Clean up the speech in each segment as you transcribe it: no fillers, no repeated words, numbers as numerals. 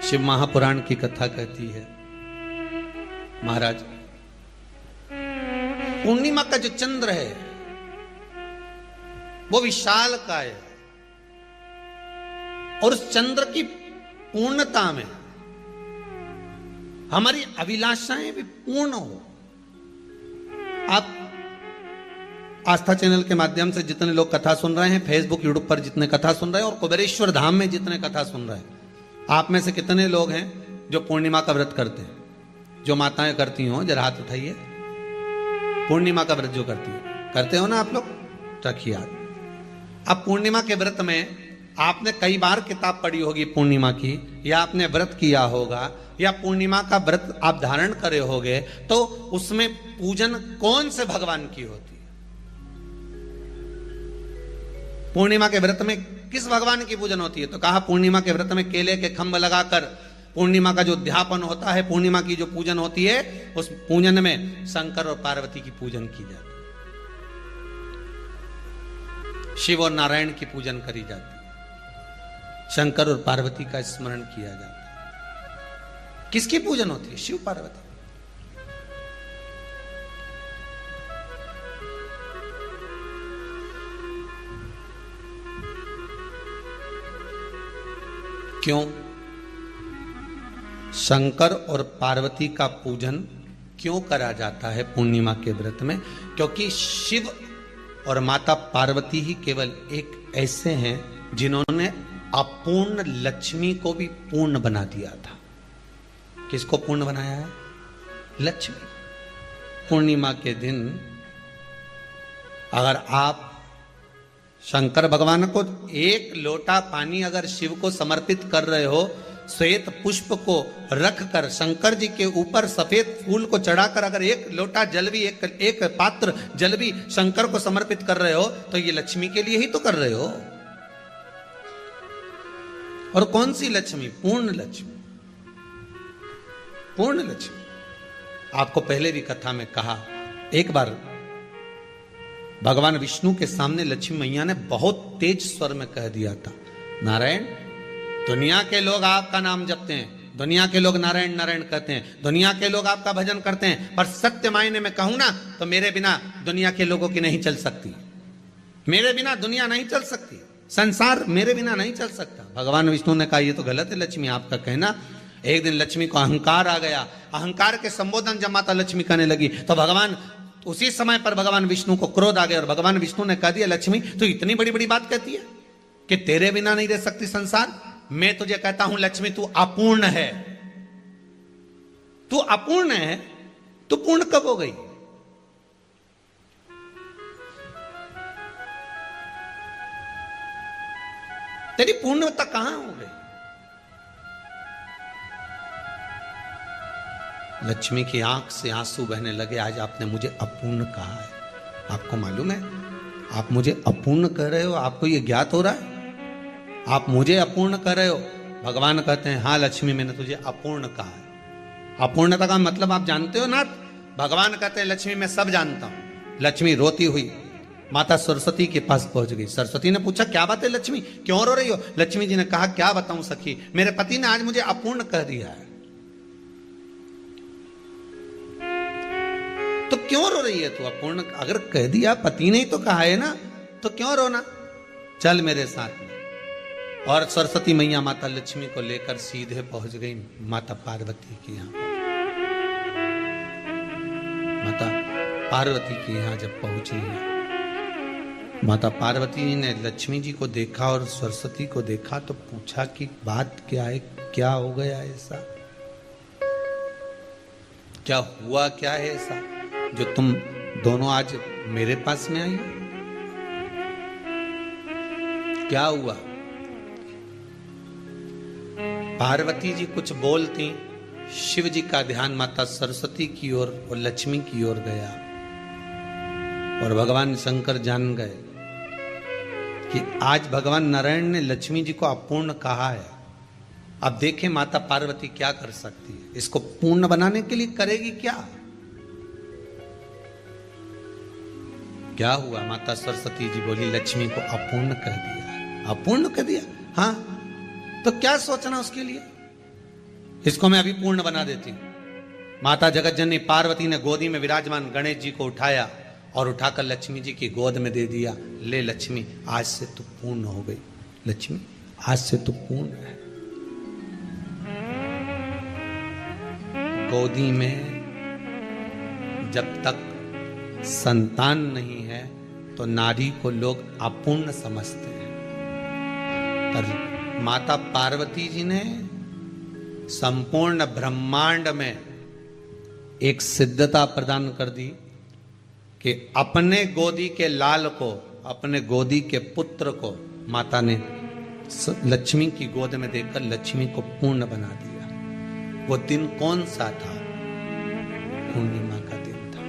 शिव महापुराण की कथा कहती है, महाराज पूर्णिमा का जो चंद्र है वो विशाल का है और उस चंद्र की पूर्णता में हमारी अभिलाषाएं भी पूर्ण हो। आप आस्था चैनल के माध्यम से जितने लोग कथा सुन रहे हैं, फेसबुक यूट्यूब पर जितने कथा सुन रहे हैं और कुबेरेश्वर धाम में जितने कथा सुन रहे हैं, आप में से कितने लोग हैं जो पूर्णिमा का व्रत करते हैं? जो माताएं करती हो जरा हाथ उठाइए। पूर्णिमा का व्रत जो करती है, करते हो ना आप लोग? रखिए याद। अब पूर्णिमा के व्रत में आपने कई बार किताब पढ़ी होगी पूर्णिमा की, या आपने व्रत किया होगा, या पूर्णिमा का व्रत आप धारण करे होगे, तो उसमें पूजन कौन से भगवान की होती है? पूर्णिमा के व्रत में किस भगवान की पूजन होती है? तो कहा पूर्णिमा के व्रत में केले के खंभ लगाकर पूर्णिमा का जो अध्यापन होता है, पूर्णिमा की जो पूजन होती है, उस पूजन में शंकर और पार्वती की पूजन की जाती है, शिव और नारायण की पूजन करी जाती है, शंकर और पार्वती का स्मरण किया जाता है। किसकी पूजन होती है? शिव पार्वती। क्यों शंकर और पार्वती का पूजन क्यों करा जाता है पूर्णिमा के व्रत में? क्योंकि शिव और माता पार्वती ही केवल एक ऐसे हैं जिन्होंने अपूर्ण लक्ष्मी को भी पूर्ण बना दिया था। किसको पूर्ण बनाया है? लक्ष्मी। पूर्णिमा के दिन अगर आप शंकर भगवान को एक लोटा पानी अगर शिव को समर्पित कर रहे हो, श्वेत पुष्प को रखकर शंकर जी के ऊपर सफेद फूल को चढ़ाकर अगर एक लोटा जल भी, एक पात्र जल भी शंकर को समर्पित कर रहे हो, तो ये लक्ष्मी के लिए ही तो कर रहे हो। और कौन सी लक्ष्मी? पूर्ण लक्ष्मी। पूर्ण लक्ष्मी। आपको पहले भी कथा में कहा, एक बार भगवान विष्णु के सामने लक्ष्मी मैया ने बहुत तेज स्वर में कह दिया था, नारायण, दुनिया के लोग आपका नाम जपते हैं, दुनिया के लोग नारायण नारायण कहते हैं, दुनिया के लोग आपका भजन करते हैं, पर सत्य मायने में कहूं ना तो मेरे बिना दुनिया के लोगों की नहीं चल सकती। मेरे बिना दुनिया नहीं चल सकती, संसार मेरे बिना नहीं चल सकता। भगवान विष्णु ने कहा, ये तो गलत है लक्ष्मी आपका कहना। एक दिन लक्ष्मी को अहंकार आ गया। अहंकार के संबोधन जब माता लक्ष्मी करने लगी तो भगवान, उसी समय पर भगवान विष्णु को क्रोध आ गया और भगवान विष्णु ने कह दिया, लक्ष्मी तू इतनी बड़ी बड़ी बात कहती है कि तेरे बिना नहीं रह सकती संसार। मैं तुझे कहता हूं लक्ष्मी, तू अपूर्ण है। तू अपूर्ण है, तू पूर्ण कब हो गई? तेरी पूर्णता कहां हो गई? लक्ष्मी की आंख से आंसू बहने लगे। आज आपने मुझे अपूर्ण कहा है। आपको मालूम है आप मुझे अपूर्ण कह रहे हो? आपको यह ज्ञात हो रहा है आप मुझे अपूर्ण कह रहे हो? भगवान कहते हैं, हाँ लक्ष्मी, मैंने तुझे अपूर्ण कहा है। अपूर्णता का मतलब आप जानते हो ना? भगवान कहते हैं, लक्ष्मी मैं सब जानता हूं। लक्ष्मी रोती हुई माता सरस्वती के पास पहुंच गई। सरस्वती ने पूछा, क्या बात है लक्ष्मी, क्यों रो रही हो? लक्ष्मी जी ने कहा, क्या बताऊं सखी, मेरे पति ने आज मुझे अपूर्ण कह दिया है। तो क्यों रो रही है तू? अपूर्ण अगर कह दिया, पति ने ही तो कहा है ना, तो क्यों रोना? चल मेरे साथ में। और सरस्वती मैया माता लक्ष्मी को लेकर सीधे पहुंच गई माता पार्वती के यहां। माता पार्वती के यहां जब पहुंची है, माता पार्वती ने लक्ष्मी जी को देखा और सरस्वती को देखा तो पूछा कि बात क्या है, क्या हो गया ऐसा, क्या हुआ, क्या है ऐसा जो तुम दोनों आज मेरे पास में आई? क्या हुआ? पार्वती जी कुछ बोलती, शिव जी का ध्यान माता सरस्वती की ओर और लक्ष्मी की ओर गया और भगवान शंकर जान गए कि आज भगवान नारायण ने लक्ष्मी जी को अपूर्ण कहा है। अब देखें माता पार्वती क्या कर सकती है, इसको पूर्ण बनाने के लिए करेगी क्या? क्या हुआ? माता सरस्वती जी बोली, लक्ष्मी को अपूर्ण कह दिया। अपूर्ण कह दिया? हाँ, तो क्या सोचना उसके लिए? इसको मैं अभी पूर्ण बना देती हूं। माता जगत जननी पार्वती ने गोदी में विराजमान गणेश जी को उठाया और उठाकर लक्ष्मी जी की गोद में दे दिया। ले लक्ष्मी, आज से तू पूर्ण हो गई। लक्ष्मी, आज से तू पूर्ण है। गोदी में जब तक संतान नहीं है तो नारी को लोग अपूर्ण समझते हैं, पर माता पार्वती जी ने संपूर्ण ब्रह्मांड में एक सिद्धता प्रदान कर दी कि अपने गोदी के लाल को, अपने गोदी के पुत्र को माता ने लक्ष्मी की गोद में देकर लक्ष्मी को पूर्ण बना दिया। वो दिन कौन सा था? पूर्णिमा का दिन था।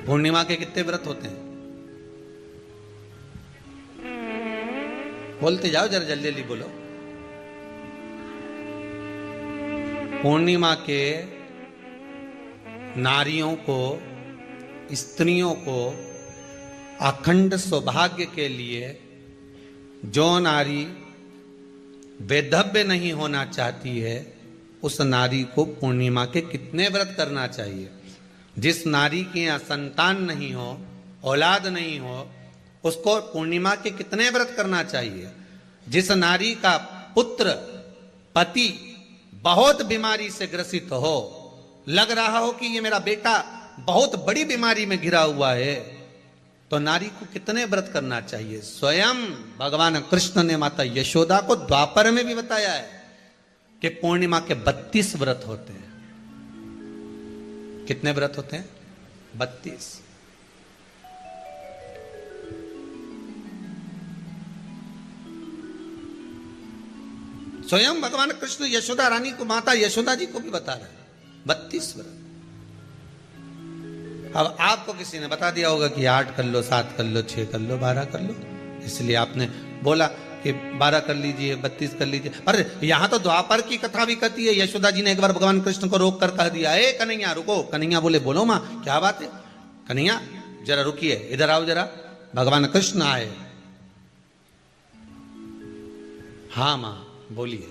पूर्णिमा के कितने व्रत होते हैं? बोलते जाओ, जरा जल्दी जल्दी बोलो। पूर्णिमा के नारियों को, स्त्रियों को अखंड सौभाग्य के लिए, जो नारी वैधव्य नहीं होना चाहती है, उस नारी को पूर्णिमा के कितने व्रत करना चाहिए? जिस नारी के यहाँ संतान नहीं हो, औलाद नहीं हो, उसको पूर्णिमा के कितने व्रत करना चाहिए? जिस नारी का पुत्र, पति बहुत बीमारी से ग्रसित हो, लग रहा हो कि ये मेरा बेटा बहुत बड़ी बीमारी में घिरा हुआ है, तो नारी को कितने व्रत करना चाहिए? स्वयं भगवान कृष्ण ने माता यशोदा को द्वापर में भी बताया है कि पूर्णिमा के 32 व्रत होते हैं। कितने व्रत होते हैं? 32। स्वयं भगवान कृष्ण यशोदा रानी को, माता यशोदा जी को भी बता रहे हैं 32 व्रत। अब आपको किसी ने बता दिया होगा कि 8 कर लो, 7 कर लो, 6 कर लो, 12 कर लो, इसलिए आपने बोला कि 12 कर लीजिए, 32 कर लीजिए। पर यहां तो द्वापर की कथा भी कहती है। यशोदा जी ने एक बार भगवान कृष्ण को रोक कर कह दिया, ए कन्हैया रुको। कन्हैया बोले, बोलो मां, क्या बात है? कन्हैया जरा रुकिए, इधर आओ जरा। भगवान कृष्ण आए। हाँ मां बोलिए।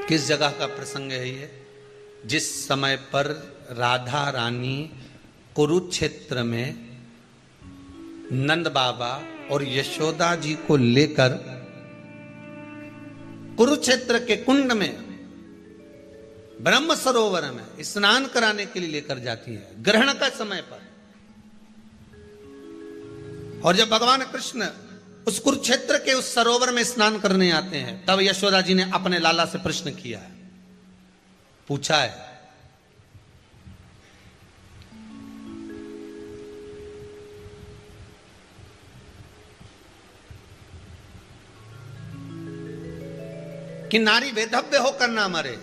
किस जगह का प्रसंग है ये? जिस समय पर राधा रानी कुरुक्षेत्र में नंद बाबा और यशोदा जी को लेकर कुरुक्षेत्र के कुंड में, ब्रह्म सरोवर में स्नान कराने के लिए लेकर जाती है, ग्रहण का समय पर। और जब भगवान कृष्ण उस कुरुक्षेत्र के उस सरोवर में स्नान करने आते हैं, तब यशोदा जी ने अपने लाला से प्रश्न किया है, पूछा है, कि नारी वेधव्य होकर ना मरे।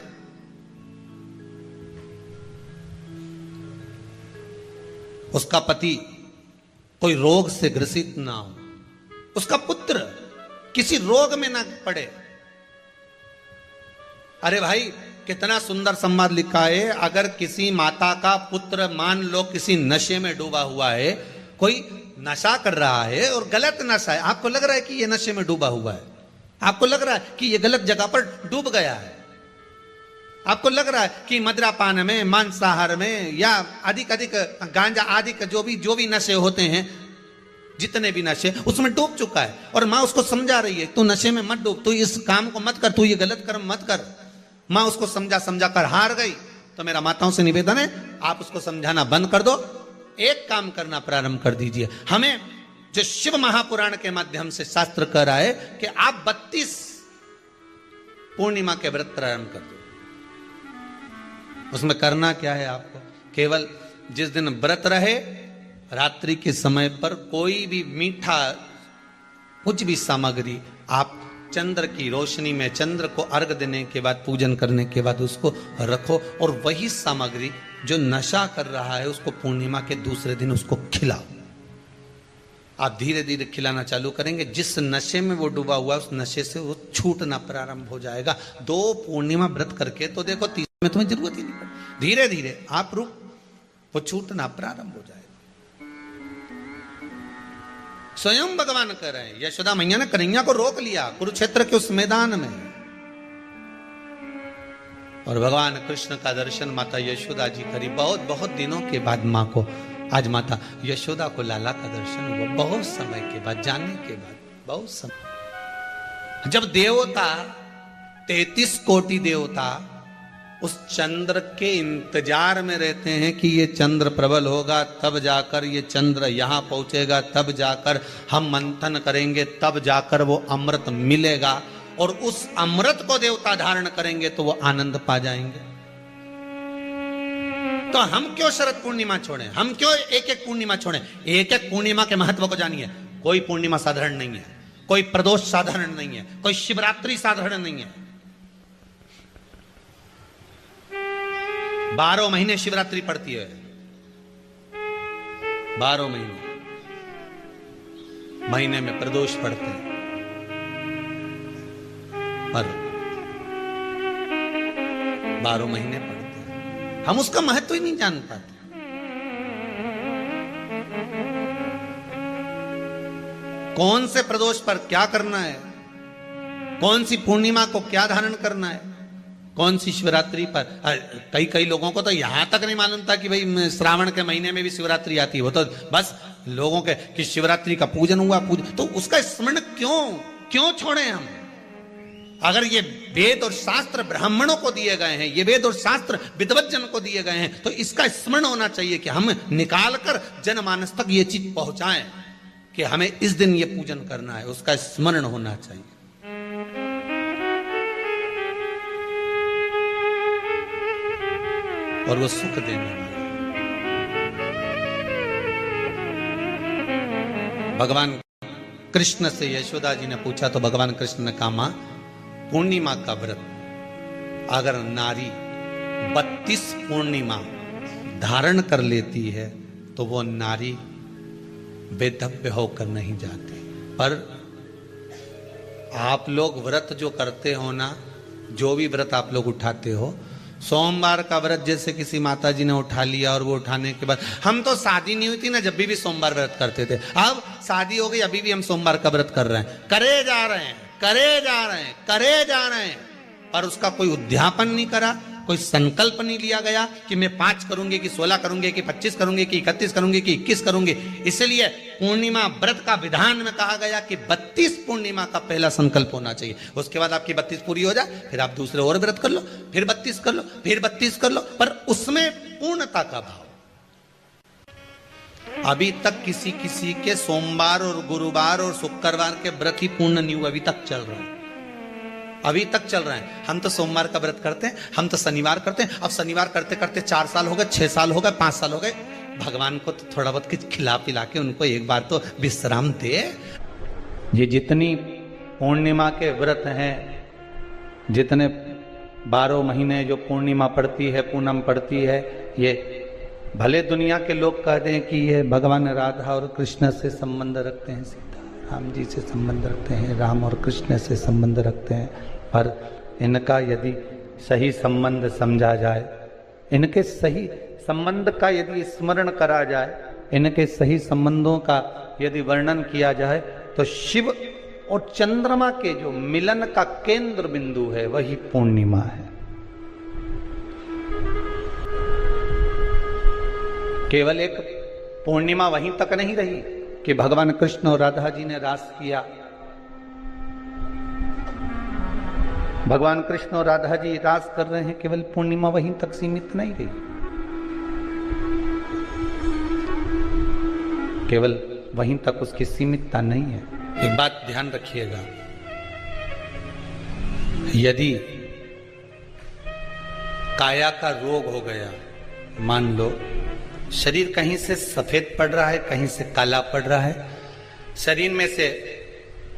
उसका पति कोई रोग से ग्रसित ना हो, उसका पुत्र किसी रोग में ना पड़े। अरे भाई, कितना सुंदर संवाद लिखा है। अगर किसी माता का पुत्र मान लो किसी नशे में डूबा हुआ है, कोई नशा कर रहा है और गलत नशा है, आपको लग रहा है कि ये नशे में डूबा हुआ है, आपको लग रहा है कि ये गलत जगह पर डूब गया है, आपको लग रहा है कि मदिरापान में, मांसाहार में या अधिक गांजा आदि का जो भी नशे होते हैं, जितने भी नशे, उसमें डूब चुका है। और माँ उसको समझा रही है, तू नशे में मत डूब, तू इस काम को मत कर, तू ये गलत कर्म मत कर। माँ उसको समझा कर हार गई। तो मेरा माताओं से निवेदन है, आप उसको समझाना बंद कर दो, एक काम करना प्रारंभ कर दीजिए। हमें जो शिव महापुराण के माध्यम से शास्त्र कह रहा है कि आप 32 पूर्णिमा के व्रत प्रारंभ कर दो। उसमें करना क्या है आपको? केवल जिस दिन व्रत रहे, रात्रि के समय पर कोई भी मीठा, कुछ भी सामग्री आप चंद्र की रोशनी में, चंद्र को अर्घ देने के बाद, पूजन करने के बाद उसको रखो, और वही सामग्री जो नशा कर रहा है उसको पूर्णिमा के दूसरे दिन उसको खिलाओ। आप धीरे धीरे खिलाना चालू करेंगे, जिस नशे में वो डूबा हुआ उस नशे से वो छूटना प्रारंभ हो जाएगा। 2 पूर्णिमा व्रत करके तो देखो, तीसरे में तुम्हें जरूरत ही नहीं पड़ेगी। धीरे धीरे आप रुक, वो छूटना प्रारंभ हो जाएगा। स्वयं भगवान कह रहे हैं। यशोदा मैया ने कन्हैया को रोक लिया कुरुक्षेत्र के उस मैदान में, और भगवान कृष्ण का दर्शन माता यशोदा जी करी। बहुत बहुत दिनों के बाद माँ को, आज माता यशोदा को लाला का दर्शन हुआ, बहुत समय के बाद, जाने के बाद, बहुत समय। जब देवता 33 कोटि देवता उस चंद्र के इंतजार में रहते हैं कि ये चंद्र प्रबल होगा, तब जाकर ये चंद्र यहां पहुंचेगा, तब जाकर हम मंथन करेंगे, तब जाकर वो अमृत मिलेगा, और उस अमृत को देवता धारण करेंगे तो वो आनंद पा जाएंगे। तो हम क्यों शरद पूर्णिमा छोड़ें? हम क्यों एक एक पूर्णिमा छोड़ें? एक एक पूर्णिमा के महत्व को जानिए। कोई पूर्णिमा साधारण नहीं है, कोई प्रदोष साधारण नहीं है, कोई शिवरात्रि साधारण नहीं है। 12 महीने शिवरात्रि पड़ती है, 12 महीने में प्रदोष पड़ते हैं, पर 12 महीने पड़ते हैं। हम उसका महत्व ही नहीं जान पाते। कौन से प्रदोष पर क्या करना है, कौन सी पूर्णिमा को क्या धारण करना है, कौन सी शिवरात्रि पर। कई लोगों को तो यहां तक नहीं मालूम था कि भाई श्रावण के महीने में भी शिवरात्रि आती है। वो तो बस लोगों के कि शिवरात्रि का पूजन हुआ, तो उसका स्मरण क्यों छोड़े हम? अगर ये वेद और शास्त्र ब्राह्मणों को दिए गए हैं, ये वेद और शास्त्र विद्वज्जन को दिए गए हैं, तो इसका स्मरण होना चाहिए कि हम निकालकर जनमानस तक ये चीज पहुंचाएं कि हमें इस दिन ये पूजन करना है, उसका स्मरण होना चाहिए। और वो सुख देने वाला। भगवान कृष्ण से यशोदा जी ने पूछा तो भगवान कृष्ण ने कहा, मां, पूर्णिमा का व्रत अगर नारी 32 पूर्णिमा धारण कर लेती है तो वो नारी बेधव्य होकर नहीं जाती। पर आप लोग व्रत जो करते हो ना, जो भी व्रत आप लोग उठाते हो, सोमवार का व्रत जैसे किसी माता जी ने उठा लिया और वो उठाने के बाद, हम तो शादी नहीं हुई थी ना जब भी सोमवार व्रत करते थे, अब शादी हो गई अभी भी हम सोमवार का व्रत कर रहे हैं, करे जा रहे हैं, और उसका कोई उद्यापन नहीं करा, कोई संकल्प नहीं लिया गया कि मैं 5 करूंगी कि 16 करूंगी कि 25 करूंगी कि 31 करूंगी कि 21 करूंगी। इसलिए पूर्णिमा व्रत का विधान में कहा गया कि 32 पूर्णिमा का पहला संकल्प होना चाहिए। उसके बाद आपकी 32 पूरी हो जाए, फिर आप दूसरे और व्रत कर लो, फिर 32 कर लो, फिर 32 कर लो, पर उसमें पूर्णता का भाव। अभी तक किसी के सोमवार और गुरुवार और शुक्रवार के व्रत ही पूर्ण नहीं हुआ, अभी तक चल रहा है, अभी तक चल रहा है। हम तो सोमवार का व्रत करते हैं, हम तो शनिवार करते हैं, अब शनिवार करते करते 4 साल हो गए, 6 साल हो गए, 5 साल हो गए। भगवान को तो थोड़ा बहुत कुछ खिला पिला के उनको एक बार तो विश्राम दे। ये जितनी पूर्णिमा के व्रत हैं, जितने 12 महीने जो पूर्णिमा पड़ती है, पूनम पड़ती है, ये भले दुनिया के लोग कहते हैं कि ये भगवान राधा और कृष्ण से संबंध रखते हैं, सीता राम जी से संबंध रखते हैं, राम और कृष्ण से संबंध रखते हैं, पर इनका यदि सही संबंध समझा जाए, इनके सही संबंध का यदि स्मरण करा जाए, इनके सही संबंधों का यदि वर्णन किया जाए, तो शिव और चंद्रमा के जो मिलन का केंद्र बिंदु है वही पूर्णिमा है। केवल एक पूर्णिमा वहीं तक नहीं रही कि भगवान कृष्ण और राधा जी ने रास किया। भगवान कृष्ण और राधा जी रास कर रहे हैं, केवल पूर्णिमा वहीं तक सीमित नहीं रही। केवल वहीं तक उसकी सीमितता नहीं है। एक बात ध्यान रखिएगा, यदि काया का रोग हो गया, मान लो शरीर कहीं से सफेद पड़ रहा है, कहीं से काला पड़ रहा है, शरीर में से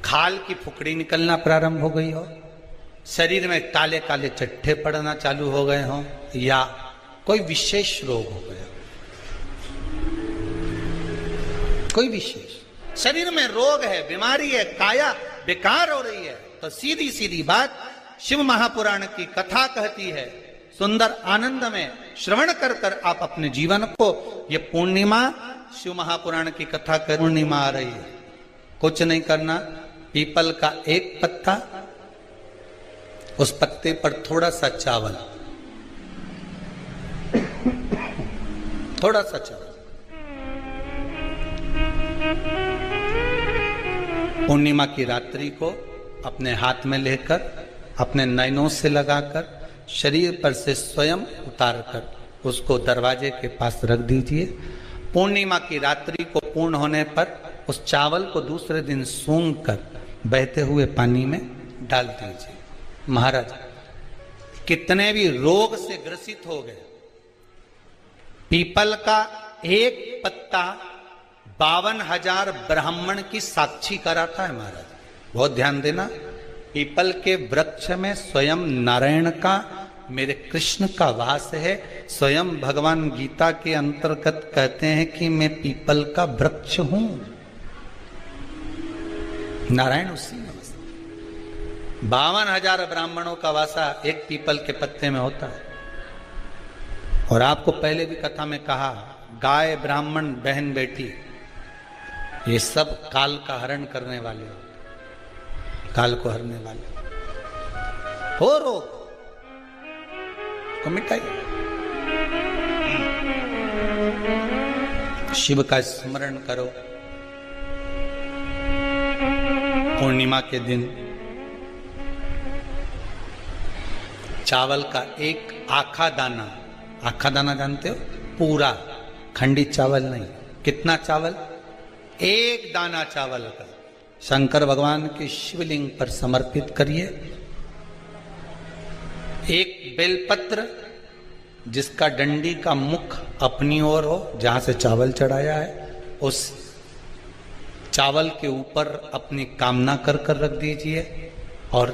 खाल की फुकड़ी निकलना प्रारंभ हो गई हो, शरीर में काले काले चट्टे पड़ना चालू हो गए हों, या कोई विशेष रोग हो गया, कोई विशेष शरीर में रोग है, बीमारी है, काया बेकार हो रही है, तो सीधी सीधी बात शिव महापुराण की कथा कहती है, सुंदर आनंद में श्रवण कर कर आप अपने जीवन को, ये पूर्णिमा शिव महापुराण की कथा कर पूर्णिमा आ रही है, कुछ नहीं करना, पीपल का एक पत्ता, उस पत्ते पर थोड़ा सा चावल, थोड़ा सा चावल, पूर्णिमा की रात्रि को अपने हाथ में लेकर अपने नयनों से लगाकर शरीर पर से स्वयं उतारकर उसको दरवाजे के पास रख दीजिए। पूर्णिमा की रात्रि को पूर्ण होने पर उस चावल को दूसरे दिन सूंघ कर बहते हुए पानी में डाल दीजिए। महाराज कितने भी रोग से ग्रसित हो गए, पीपल का एक पत्ता 52,000 ब्राह्मण की साक्षी कराता है। महाराज बहुत ध्यान देना, पीपल के वृक्ष में स्वयं नारायण का, मेरे कृष्ण का वास है। स्वयं भगवान गीता के अंतर्गत कहते हैं कि मैं पीपल का वृक्ष हूं, नारायण उसी में। 52,000 ब्राह्मणों का वासा एक पीपल के पत्ते में होता है। और आपको पहले भी कथा में कहा, गाय, ब्राह्मण, बहन, बेटी, ये सब काल का हरण करने वाले हो, काल को हरने वाले हो। रोग को मिटाइए, शिव का स्मरण करो। पूर्णिमा के दिन चावल का एक आखा दाना जानते हो, पूरा, खंडित चावल नहीं। कितना चावल? एक दाना चावल का शंकर भगवान के शिवलिंग पर समर्पित करिए। एक बेलपत्र जिसका डंडी का मुख अपनी ओर हो, जहां से चावल चढ़ाया है, उस चावल के ऊपर अपनी कामना कर कर रख दीजिए और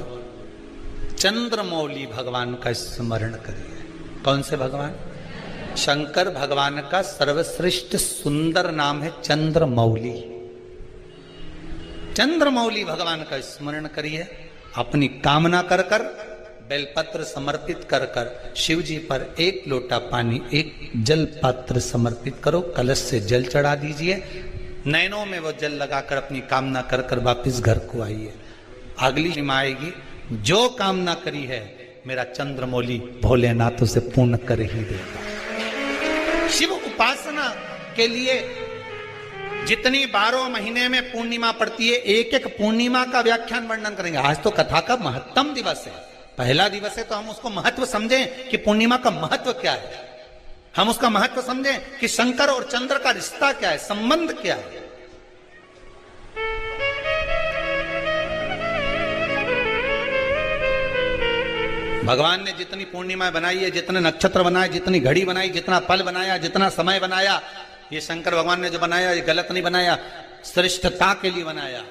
चंद्रमौली भगवान का स्मरण करिए। कौन से भगवान? शंकर भगवान का सर्वश्रेष्ठ सुंदर नाम है चंद्रमौली। चंद्रमौली भगवान का स्मरण करिए, अपनी कामना कर कर बेलपत्र समर्पित कर कर शिव जी पर एक लोटा पानी, एक जल पात्र समर्पित करो, कलश से जल चढ़ा दीजिए, नैनों में वो जल लगाकर अपनी कामना कर कर वापिस घर को आइए। अगली निमा आएगी, जो कामना करी है मेरा चंद्रमौली भोलेनाथ उसे पूर्ण कर ही देगा। शिव उपासना के लिए जितनी 12 महीने में पूर्णिमा पड़ती है, एक एक पूर्णिमा का व्याख्यान वर्णन करेंगे। आज तो कथा का महत्तम दिवस है, पहला दिवस है, तो हम उसको महत्व समझें कि पूर्णिमा का महत्व क्या है। हम उसका महत्व समझें कि शंकर और चंद्र का रिश्ता क्या है, संबंध क्या है। भगवान ने जितनी पूर्णिमा बनाई है, जितने नक्षत्र बनाए, जितनी घड़ी बनाई, जितना पल बनाया, जितना समय बनाया, ये शंकर भगवान ने जो बनाया ये गलत नहीं बनाया, श्रेष्ठता के लिए बनाया,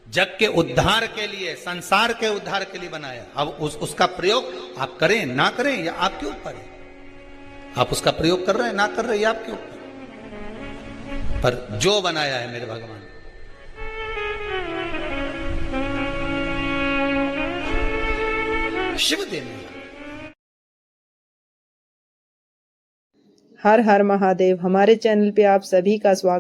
जग के उद्धार के लिए, संसार के उद्धार के लिए बनाया। अब उसका प्रयोग आप करें ना करें या आपके ऊपर है। आप उसका प्रयोग कर रहे हैं ना कर रहे हैं, ये आपके ऊपर, पर जो बनाया है मेरे भगवान। शिव देने। हर हर महादेव। हमारे चैनल पे आप सभी का स्वागत।